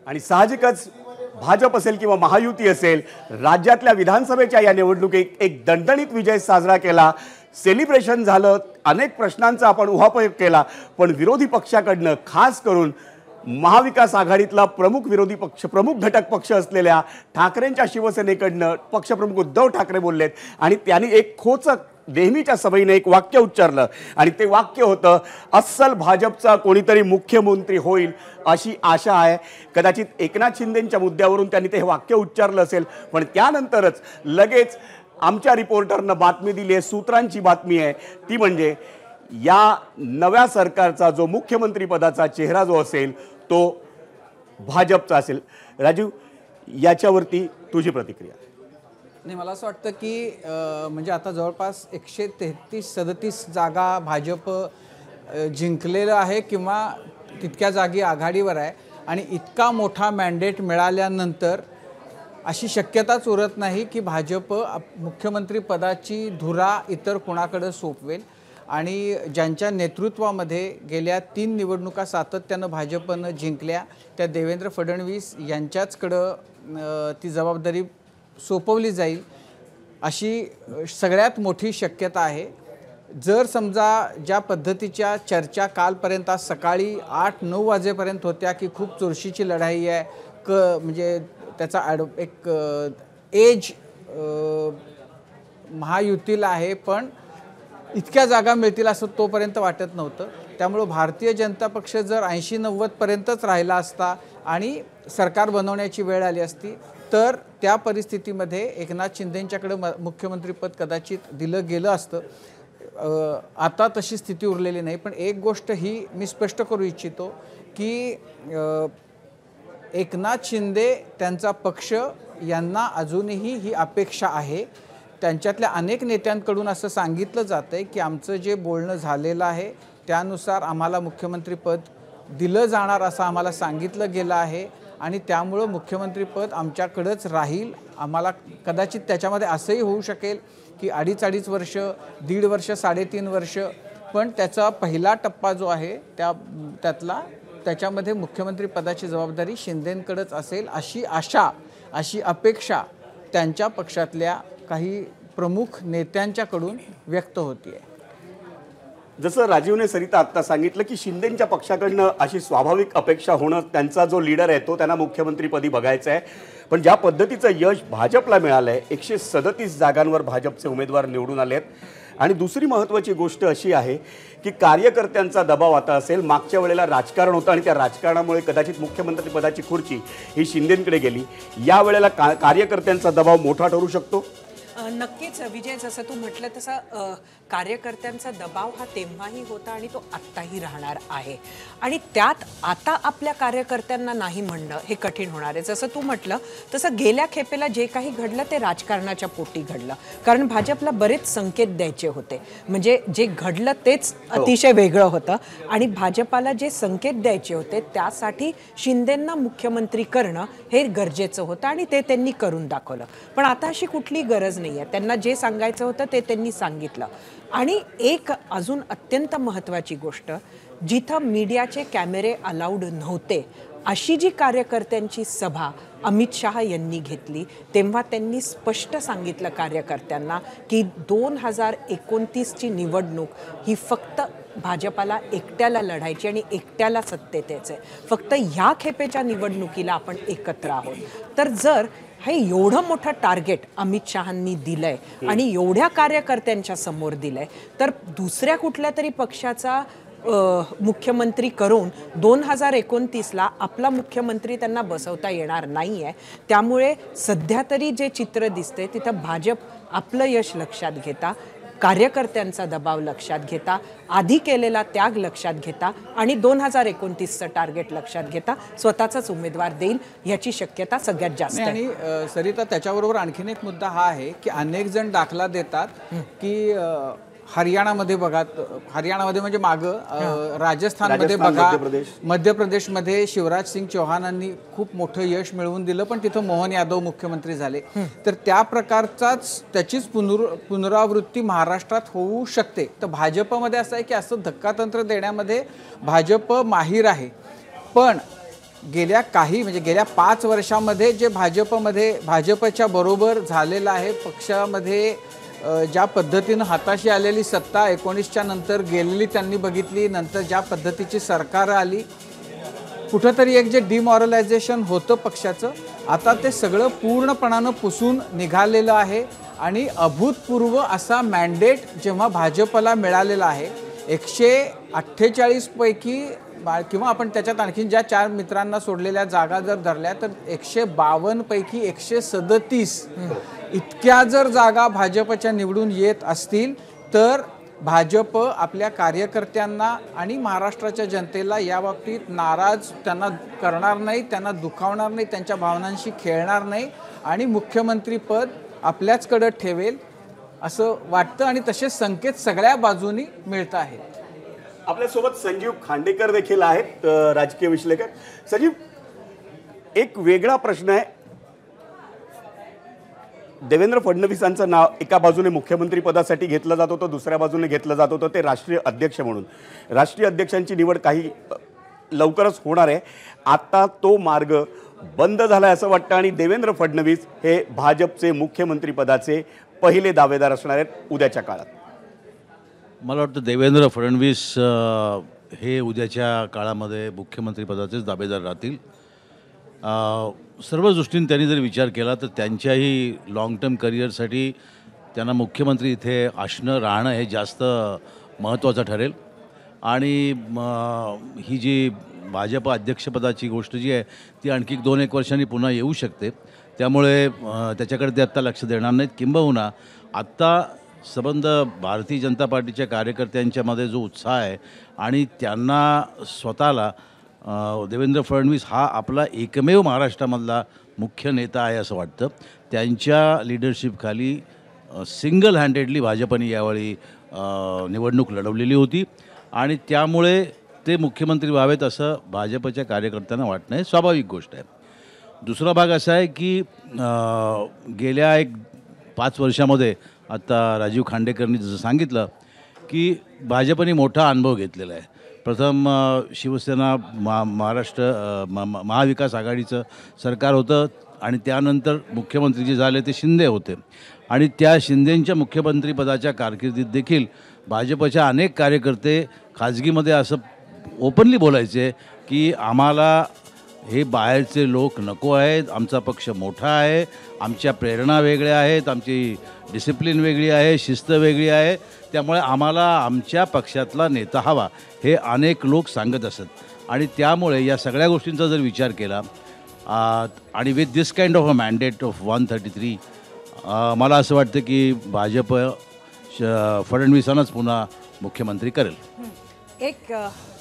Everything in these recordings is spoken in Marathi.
आणि साहजिकच भाजप असेल किंवा महायुती असेल, राज्यातल्या विधानसभेच्या या निवडणुकीत एक दणदणीत विजय साजरा केला, सेलिब्रेशन झालं, अनेक प्रश्नांचा आपण उहापोह केला, पण विरोधी पक्षाकडनं खास करून महाविकास आघाडीतला प्रमुख विरोधी पक्ष, प्रमुख घटक पक्ष असलेल्या ठाकरेंच्या शिवसेनेकडनं पक्षप्रमुख उद्धव ठाकरे बोललेत आणि त्यांनी एक खोचक नेहमीच्या सवयीने एक वाक्य उच्चारलं आणि ते वाक्य होतं, अस्सल भाजपचा कोणीतरी मुख्यमंत्री होईल अशी आशा आहे. कदाचित एकनाथ शिंदेंच्या मुद्द्यावरून त्यांनी ते वाक्य उच्चारलं असेल, पण त्यानंतरच लगेच आमच्या रिपोर्टरनं बातमी दिली आहे, सूत्रांची बातमी आहे ती म्हणजे या नव्या सरकारचा जो मुख्यमंत्री पदाचा चेहरा जो असेल तो भाजपचा असेल. राजीव, याच्यावरती तुझी प्रतिक्रिया? नाही, मला असं वाटतं की म्हणजे आता जवळपास 133-37 जागा भाजप जिंकलेलं आहे किंवा तितक्या जागी आघाडीवर आहे आणि इतका मोठा मॅन्डेट मिळाल्यानंतर अशी शक्यताच उरत नाही की भाजप मुख्यमंत्री पदाची धुरा इतर कोणाकडे सोपवेल. आणि ज्यांच्या नेतृत्वामध्ये गेल्या 3 निवडणुका सातत्यानं भाजपनं जिंकल्या त्या देवेंद्र फडणवीस यांच्याचकडं ती जबाबदारी सोपवली जाईल अशी सगळ्यात मोठी शक्यता आहे. जर समजा ज्या पद्धतीच्या चर्चा कालपर्यंत, आज सकाळी 8-9 वाजेपर्यंत होत्या की खूप चुरशीची लढाई आहे, म्हणजे त्याचा एक एज महायुतीला आहे, पण इतक्या जागा मिळतील असं तोपर्यंत वाटत नव्हतं. त्यामुळं भारतीय जनता पक्ष जर 80-90 पर्यंतच राहिला असता आणि सरकार बनवण्याची वेळ आली असती तर त्या परिस्थितीमध्ये एकनाथ शिंदेंच्याकडे मुख्यमंत्रीपद कदाचित दिलं गेलं असतं. आता तशी स्थिती उरलेली नाही. पण एक गोष्ट ही मी स्पष्ट करू इच्छितो की एकनाथ शिंदे, त्यांचा पक्ष यांना अजूनही ही अपेक्षा आहे. त्यांच्यातल्या अनेक नेत्यांकडून असं सांगितलं जातं आहे की आमचं जे बोलणं झालेलं आहे त्यानुसार आम्हाला मुख्यमंत्रीपद दिलं जाणार असं आम्हाला सांगितलं गेलं आहे आणि त्यामुळं मुख्यमंत्रीपद आमच्याकडंच राहील. आम्हाला कदाचित त्याच्यामध्ये असंही होऊ शकेल की 2.5 वर्ष, 1.5 वर्ष, 3.5 वर्ष, पण त्याचा पहिला टप्पा जो आहे त्याच्यामध्ये मुख्यमंत्रीपदाची जबाबदारी शिंदेंकडेच असेल अशी आशा, अशी अपेक्षा त्यांच्या पक्षातल्या काही प्रमुख नेत्यांच्याकडून व्यक्त होतीये. जसं राजीवने सरिता आत्ता सांगितलं की शिंदेंच्या पक्षाकडनं अशी स्वाभाविक अपेक्षा होणं, त्यांचा जो लीडर आहे तो त्यांना मुख्यमंत्रीपदी बघायचा आहे. पण ज्या पद्धतीचं यश भाजपला मिळालं आहे, 137 जागांवर भाजपचे उमेदवार निवडून आले आहेत. आणि दुसरी महत्त्वाची गोष्ट अशी आहे की कार्यकर्त्यांचा दबाव आता असेल. मागच्या वेळेला राजकारण होतं आणि त्या राजकारणामुळे कदाचित मुख्यमंत्रीपदाची खुर्ची ही शिंदेंकडे गेली. या वेळेला कार्यकर्त्यांचा दबाव मोठा ठरू शकतो. नक्कीच विजय, जसं तू म्हटलं तसं कार्यकर्त्यांचा दबाव हा तेव्हाही होता आणि तो आत्ताही राहणार आहे. आणि त्यात आता आपल्या कार्यकर्त्यांना नाही म्हणणं हे कठीण होणार आहे. जसं तू म्हटलं तसं गेल्या खेपेला जे काही घडलं ते राजकारणाच्या पोटी घडलं, कारण भाजपला बरेच संकेत द्यायचे होते. म्हणजे जे घडलं तेच अतिशय वेगळं होतं आणि भाजपाला जे संकेत द्यायचे होते त्यासाठी शिंदेंना मुख्यमंत्री करणं हे गरजेचं होतं आणि ते त्यांनी करून दाखवलं. पण आता अशी कुठली गरज नाही आहे. त्यांना जे सांगायचं होतं ते त्यांनी सांगितलं. आणि एक अजून अत्यंत महत्त्वाची गोष्ट, जिथं मीडियाचे कॅमेरे अलाउड नव्हते अशी जी कार्यकर्त्यांची सभा अमित शहा यांनी घेतली तेव्हा त्यांनी स्पष्ट सांगितलं कार्यकर्त्यांना की 2029ची निवडणूक ही फक्त भाजपाला एकट्याला लढायची आणि एकट्याला सत्तेत यायचंय. फक्त ह्या खेपेच्या निवडणुकीला आपण एकत्र आहोत. तर जर हे एवढं मोठं टार्गेट अमित शहांनी दिलंय आणि एवढ्या कार्यकर्त्यांच्या समोर दिलंय तर दुसऱ्या कुठल्या तरी पक्षाचा मुख्यमंत्री करून 2029ला आपला मुख्यमंत्री त्यांना बसवता येणार नाही आहे. त्यामुळे सध्या तरी जे चित्र दिसते तिथं भाजप आपलं यश लक्षात घेता, कार्यकर्त्यांचा दबाव लक्षात घेता, आधी केलेला त्याग लक्षात घेता आणि 2029चं टार्गेट लक्षात घेता स्वतःचाच उमेदवार देईल याची शक्यता सगळ्यात जास्त आहे. आणि सरिता, त्याच्याबरोबर आणखीन एक मुद्दा हा आहे की अनेक जण दाखला देतात की हरियाणामध्ये बघा, हरियाणामध्ये म्हणजे मागं राजस्थानमध्ये बघा, मध्य प्रदेशमध्ये शिवराज सिंग चौहानांनी खूप मोठं यश मिळवून दिलं पण तिथं मोहन यादव मुख्यमंत्री झाले. तर त्या प्रकारचाच त्याचीच पुनरावृत्ती महाराष्ट्रात होऊ शकते. तर भाजपमध्ये असं आहे की असं धक्कातंत्र देण्यामध्ये भाजप माहीर आहे. पण गेल्या म्हणजे गेल्या 5 वर्षामध्ये जे भाजपच्या बरोबर झालेलं आहे, पक्षामध्ये ज्या पद्धतीनं हाताशी आलेली सत्ता 19च्या नंतर गेलेली त्यांनी बघितली, नंतर ज्या पद्धतीची सरकार आली, कुठंतरी एक जे डिमॉरलायझेशन होतं पक्षाचं, आता ते सगळं पूर्णपणानं पुसून निघालेलं आहे आणि अभूतपूर्व असा मॅन्डेट जेव्हा भाजपला मिळालेला आहे 148 पैकी किंवा आपण त्याच्यात आणखीन ज्या 4 मित्रांना सोडलेल्या जागा जर धरल्या तर 152 पैकी 137 इतक्या जर जागा भाजपच्या निवडून येत असतील तर भाजप आपल्या कार्यकर्त्यांना आणि महाराष्ट्राच्या जनतेला या बाबतीत नाराज त्यांना करणार नाही, त्यांना दुखावणार नाही, त्यांच्या भावनांशी खेळणार नाही आणि मुख्यमंत्रीपद आपल्याचकडे ठेवेल असं वाटतं आणि तसे संकेत सगळ्या बाजूनी मिळत आहेत. आपल्यासोबत संजीव खांडेकर देखील आहेत, राजकीय विश्लेषक. संजीव, एक वेगळा प्रश्न आहे. देवेंद्र फडणवीसांचं नाव एका बाजूने मुख्यमंत्री पदासाठी घेतलं जात होतं, दुसऱ्या बाजूने घेतलं जात होतं ते राष्ट्रीय अध्यक्ष म्हणून. राष्ट्रीय अध्यक्षांची निवड काही लवकरच होणार आहे. आता तो मार्ग बंद झाला असं वाटतं आणि देवेंद्र फडणवीस हे भाजपचे मुख्यमंत्री पदाचे पहिले दावेदार असणार आहेत उद्याच्या काळात. मला वाटतं देवेंद्र फडणवीस हे उद्याच्या काळामध्ये मुख्यमंत्रीपदाचेच दावेदार राहतील. सर्व दृष्टीने त्यांनी जर विचार केला तर त्यांच्याही लाँग टर्म करिअरसाठी त्यांना मुख्यमंत्री इथे असणं राहणं हे जास्त महत्त्वाचं ठरेल. आणि ही जी भाजप अध्यक्षपदाची गोष्ट जी आहे ती आणखी 2-1 वर्षांनी पुन्हा येऊ शकते, त्यामुळे त्याच्याकडे ते आत्ता लक्ष देणार नाहीत. किंबहुना आत्ता संबंध भारतीय जनता पार्टीच्या कार्यकर्त्यांच्यामध्ये जो उत्साह आहे आणि त्यांना स्वतःला देवेंद्र फडणवीस हा आपला एकमेव महाराष्ट्रामधला मुख्य नेता आहे असं वाटतं. त्यांच्या लिडरशिपखाली सिंगल हँडेडली भाजपने यावेळी निवडणूक लढवलेली होती आणि त्यामुळे ते मुख्यमंत्री व्हावेत असं भाजपच्या कार्यकर्त्यांना वाटणं हे स्वाभाविक गोष्ट आहे. दुसरा भाग असा आहे की गेल्या 5 वर्षामध्ये आता राजीव खांडेकरांनी जसं सांगितलं की भाजपने मोठा अनुभव घेतलेला आहे. प्रथम शिवसेना महाविकास आघाडीचं सरकार होतं आणि त्यानंतर मुख्यमंत्री जे झाले ते शिंदे होते आणि त्या शिंदेंच्या मुख्यमंत्रीपदाच्या कारकिर्दीत देखील भाजपच्या अनेक कार्यकर्ते खाजगीमध्ये असं ओपनली बोलायचे की आम्हाला हे बाहेरचे लोक नको आहेत, आमचा पक्ष मोठा आहे, आमच्या प्रेरणा वेगळ्या आहेत, आमची डिसिप्लिन वेगळी आहे, शिस्त वेगळी आहे, त्यामुळे आम्हाला आमच्या पक्षातला नेता हवा हे अनेक लोक सांगत असत. आणि त्यामुळे या सगळ्या गोष्टींचा जर विचार केला आणि with this kind of a mandate of 133 मला असं वाटतं की भाजप फडणवीसांनाच पुन्हा मुख्यमंत्री करेल. एक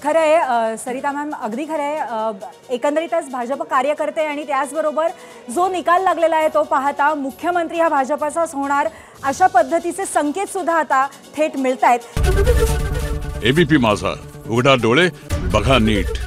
खरं आहे सरिता मॅम, अगदी खरं आहे. एकंदरीतच भाजप कार्यकर्ते आणि त्याचबरोबर जो निकाल लागलेला आहे तो पाहता मुख्यमंत्री हा भाजपचाच होणार अशा पद्धतीचे संकेत सुद्धा आता थेट मिळत आहेत. एबीपी माझा, उघडा डोळे बघा नीट.